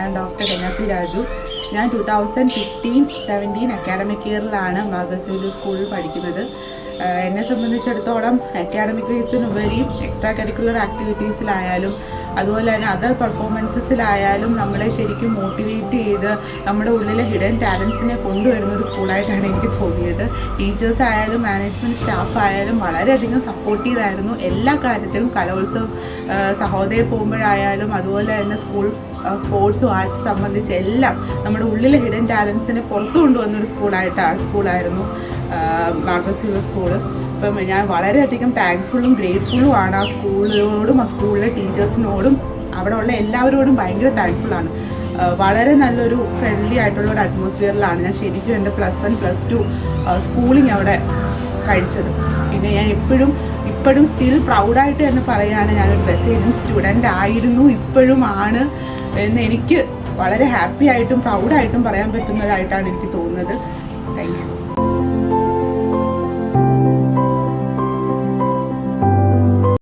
ഞാൻ ഡോക്ടർ രനാപി രാജു. ഞാൻ 2015-17 അക്കാഡമിക് ഇയറിലാണ് മാർഗസ് സ്കൂളിൽ പഠിക്കുന്നത്. എന്നെ സംബന്ധിച്ചിടത്തോളം അക്കാഡമിക് ബേസിനുപരി എക്സ്ട്രാ കരിക്കുലർ ആക്ടിവിറ്റീസിലായാലും അതുപോലെ തന്നെ അതർ പെർഫോമൻസസിലായാലും നമ്മളെ ശരിക്കും മോട്ടിവേറ്റ് ചെയ്ത് നമ്മുടെ ഉള്ളിലെ ഹിഡൻ ടാലൻസിനെ കൊണ്ടുവരുന്ന ഒരു സ്കൂളായിട്ടാണ് എനിക്ക് തോന്നിയത്. ടീച്ചേഴ്സ് ആയാലും മാനേജ്മെൻറ്റ് സ്റ്റാഫ് ആയാലും വളരെയധികം സപ്പോർട്ടീവ് ആയിരുന്നു എല്ലാ കാര്യത്തിലും. കലോത്സവം സഹോദയ പോകുമ്പോഴായാലും അതുപോലെ തന്നെ സ്പോർട്സും ആർട്സ് സംബന്ധിച്ച് എല്ലാം നമ്മുടെ ഉള്ളിലെ ഹിഡൻ ടാലൻസിനെ പുറത്തു കൊണ്ടുവന്നൊരു സ്കൂളായിരുന്നു മാർഗസ് സ്കൂള്. അപ്പം ഞാൻ വളരെയധികം താങ്ക്ഫുള്ളും ഗ്രേറ്റ്ഫുള്ളും ആണ് ആ സ്കൂളിനോടും ആ സ്കൂളിലെ ടീച്ചേഴ്സിനോടും അവിടെ ഉള്ള എല്ലാവരോടും ഭയങ്കര താങ്ക്ഫുള്ളാണ്. വളരെ നല്ലൊരു ഫ്രണ്ട്ലി ആയിട്ടുള്ളൊരു അറ്റ്മോസ്ഫിയറിലാണ് ഞാൻ ശരിക്കും എൻ്റെ +1 +2 സ്കൂളിങ് അവിടെ കഴിച്ചത്. പിന്നെ ഞാൻ ഇപ്പോഴും സ്റ്റിൽ പ്രൗഡായിട്ട് തന്നെ പറയുകയാണ്, ഞാനൊരു ബ്രസീലിയൻ സ്റ്റുഡൻ്റ് ആയിരുന്നു, ഇപ്പോഴും ആണ് എന്ന് എനിക്ക് വളരെ ഹാപ്പി ആയിട്ടും പ്രൗഡായിട്ടും പറയാൻ പറ്റുന്നതായിട്ടാണ് എനിക്ക് തോന്നുന്നത്. Thank you.